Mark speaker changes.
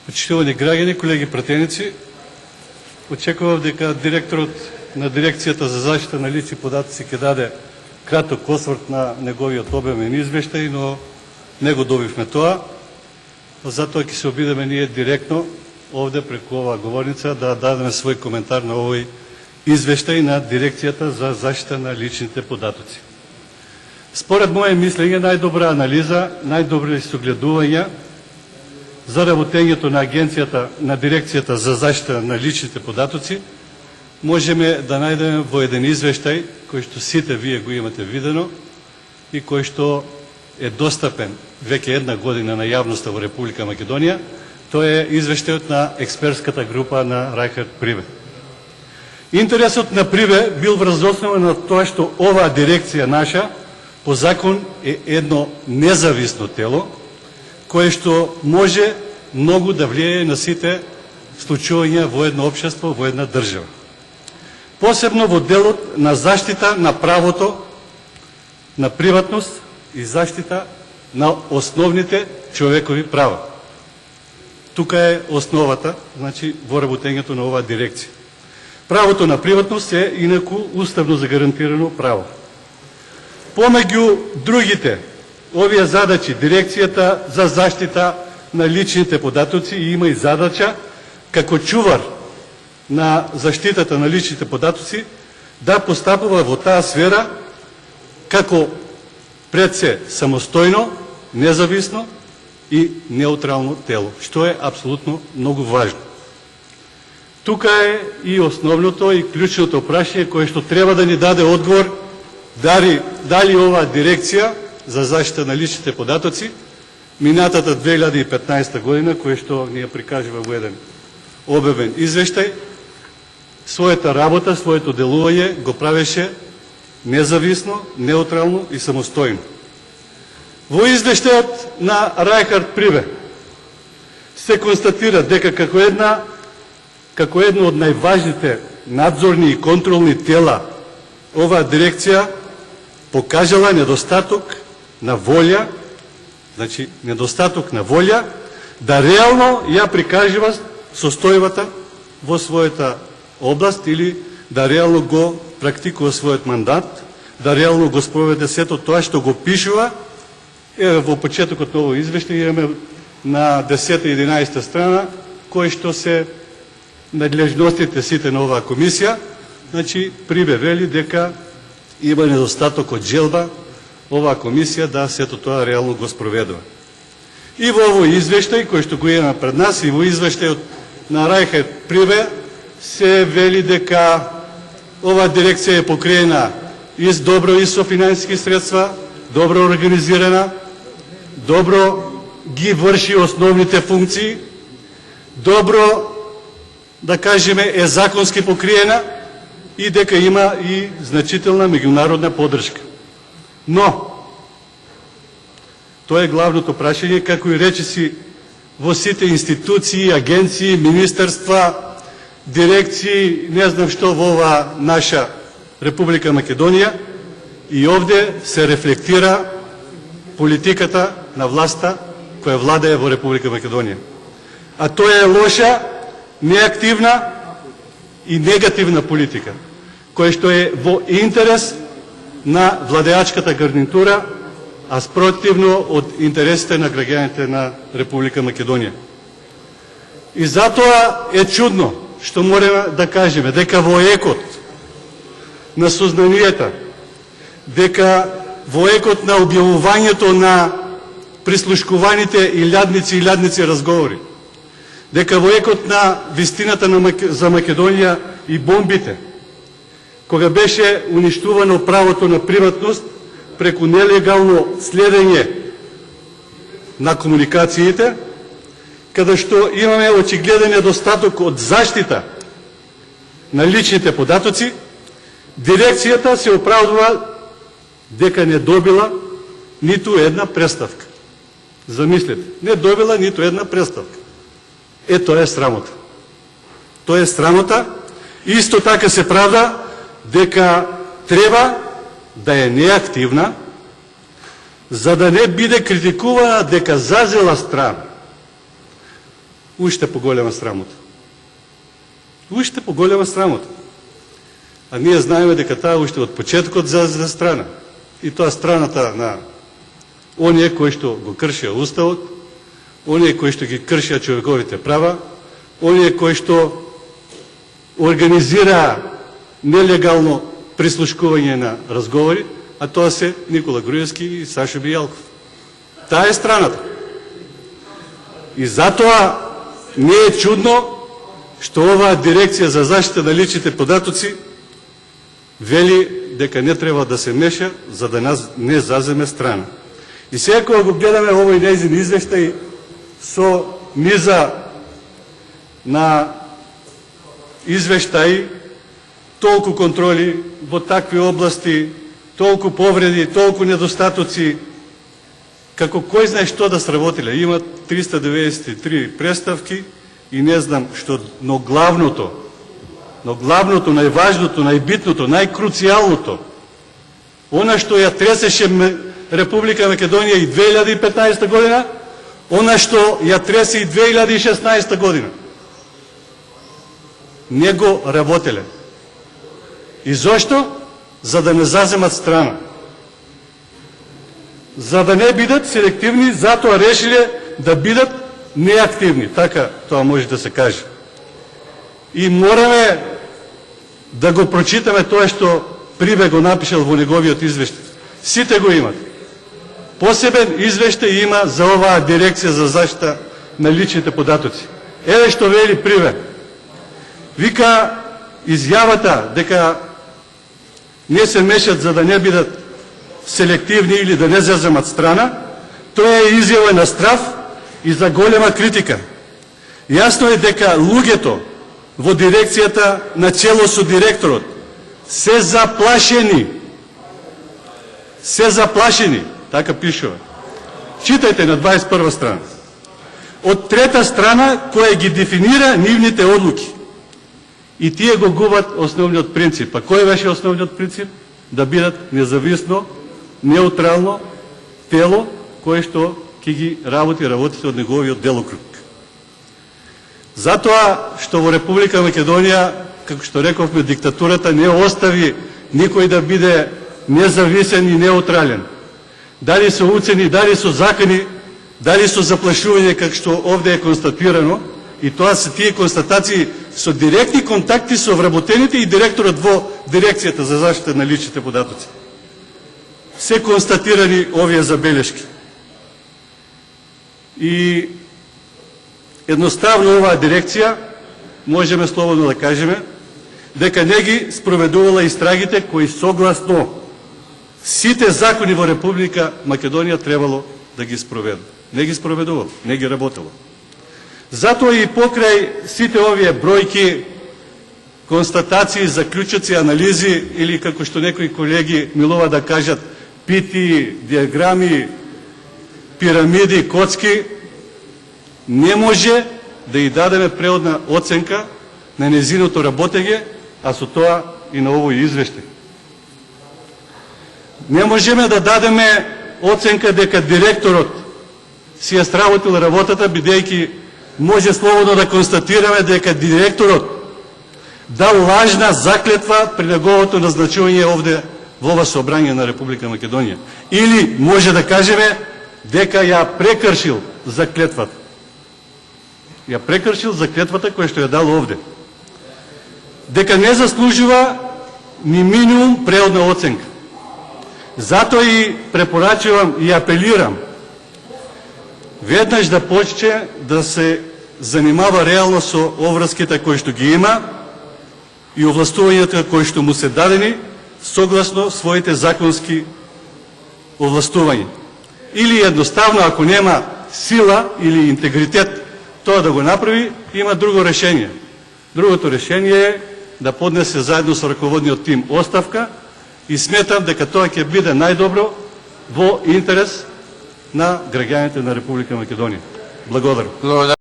Speaker 1: Почитувани граѓани, колеги пратеници, очекував дека директорот на Дирекцијата за заштита на лични податоци ќе даде краток осврт на неговиот обемен извештај, но не го добивме тоа. Затоа ќе се обидеме ние директно овде преку оваа говорница да дадеме свој коментар на овој извештај на Дирекцијата за заштита на личните податоци. Според моје мислење, најдобра анализа, најдобри согледувања за работењето на Агенцијата, на Дирекцијата за заштита на личните податоци, можеме да најдеме во еден извештај кој што сите вие го имате видено и кој што е достапен веќе една година на јавноста во Република Македонија. Тоа е извештајот на експертската група на Рајхард Прибе. Интересот на Прибе бил врз основа на тоа што оваа дирекција наша по закон е едно независно тело, кое што може многу да влијае на сите случувања во едно општество, во една држава. Посебно во делот на заштита на правото на приватност и заштита на основните човекови права. Тука е основата, значи, во работењето на оваа дирекција. Правото на приватност е инаку уставно загарантирано право. Помеѓу другите овие задачи, Дирекцијата за заштита на личните податоци има и задача како чувар на заштитата на личните податоци да постапува во таа сфера како пред се самостојно, независно и неутрално тело, што е апсолутно многу важно. Тука е и основното и клучното прашање кое што треба да ни даде одговор дали оваа дирекција за заштита на личните податоци минатата 2015 година, кој што ни ја прикажува во еден обемен извештај, својата работа, своето делување го правеше независно, неутрално и самостојно. Во извештајот на Рајхард Прибе се констатира дека како едно од најважните надзорни и контролни тела оваа дирекција покажала недостаток на волја, значи недостаток на волја да реално ја прикажува состојбата во својата област или да реално го практикува својот мандат, да реално го спроведе сето тоа што го пишува. Во почетокот на овој извештај имаме на 10-11 страна кои што се надлежностите сите на оваа комисија. Значи, Прибе вели дека има недостаток од желба оваа комисија да сето тоа реално го спроведува. И во овој извештај кој што го имаме пред нас и во извештајот на Рајхард Прибе се вели дека оваа дирекција е покриена и добро и со финансиски средства, добро организирана, добро ги врши основните функции, добро, да кажеме, е законски покриена и дека има и значителна меѓународна поддршка. Но, тоа е главното прашање, како и речиси во сите институции, агенции, министерства, дирекции, не знам што во оваа наша Република Македонија, и овде се рефлектира политиката на власта која владее во Република Македонија. А тоа е лоша, неактивна и негативна политика, која што е во интерес на владеачката гарнитура, а спротивно од интересите на граѓаните на Република Македонија. И затоа е чудно што мораме да кажеме дека во екот на сознанијата, дека во екот на објавувањето на прислушкуваните илјадници разговори, дека во екот на вистината за Македонија и бомбите, кога беше уништувано правото на приватност преку нелегално следење на комуникациите, каде што имаме очигледен недостаток од заштита на личните податоци, дирекцијата се оправдува дека не добила ниту една преставка. Замислете, не добила ниту една преставка. Тоа е срамота. Тоа е срамота. Исто така се правда дека треба да е неактивна, за да не биде критикувана дека зазела страна. уште поголема срамота. Уште поголема срамота. А ние знаеме дека таа уште од почетокот за страна. И тоа страната на оние кои што го кршија Уставот, оние кои што ги кршија човековите права, оние кои што организираа нелегално прислушкување на разговори, а тоа се Никола Груевски и Сашо Бијалков. Таа е страната. И затоа не е чудно што оваа дирекција за заштита на личните податоци вели дека не треба да се меша за да не заземе страна. И сега кога го гледаме овој нејзин извештај со низа на извештаи, толку контроли во такви области, толку повреди, толку недостатоци, како кој знае што да сработиле. Има 393 представки и не знам што, но главното, најважното, најбитното, најкруцијалното, она што ја тресеше Република Македонија и 2015 година, она што ја тресе и 2016 година. Не го работеле. И зошто? За да не заземат страна. За да не бидат селективни, затоа решиле да бидат неактивни. Така тоа може да се каже. И мораме да го прочитаме тоа што Прибе го напишал во неговиот извештај. Сите го имат. Посебен извештај има за оваа дирекција за заштита на личните податоци. Еве што вели Прибе. Вика, изјавата дека не се мешат за да не бидат селективни или да не заземат страна, тоа е изјава на страф и за голема критика. Јасно е дека луѓето во дирекцијата на чело со директорот се заплашени. Се заплашени, така пишува. Читајте на 21 страна. Од трета страна која ги дефинира нивните одлуки. И тие го губат основниот принцип. А кој беше основниот принцип? Да бидат независно, неутрално тело кое што ќе ги работите од неговиот делокруг. Затоа што во Република Македонија, како што рековме, диктатурата не остави никој да биде независен и неутрален. Дали со уцени, дали со закони, дали со заплашување, како што овде е констатирано, и тоа се тие констатации со директни контакти со вработените и директорот во дирекцијата за заштита на личните податоци. Се констатирани овие забелешки. И едноставно оваа дирекција, можеме слободно да кажеме, дека не ги спроведувала истрагите кои согласно сите закони во Република Македонија требало да ги спроведат. Не ги спроведувал, не ги работело. Затоа и покрај сите овие бројки, констатации, заклучоци, анализи или како што некои колеги милува да кажат пити, диаграми, пирамиди, коцки, не може да и дадеме преодна оценка на незиното работење, а со тоа и на овој извештај. Не можеме да дадеме оценка дека директорот си ја сработил работата, бидејќи може слободно да констатираме дека директорот дал лажна заклетва при неговото назначување овде во ова собрање на Република Македонија. Или може да кажеме дека ја прекршил заклетвата. Ја прекршил заклетвата која што ја дал овде. Дека не заслужува ни минимум преодна оценка. Затоа и препорачувам и апелирам веднаш да почне да се занимава реално со оврските кои што ги има и овластувањата кои што му се дадени согласно своите законски овластувања. Или едноставно, ако нема сила или интегритет тоа да го направи, има друго решение. Другото решение е да поднесе заедно со раководниот тим оставка и сметам дека тоа ќе биде најдобро во интерес на граѓаните на Република Македонија. Благодарам.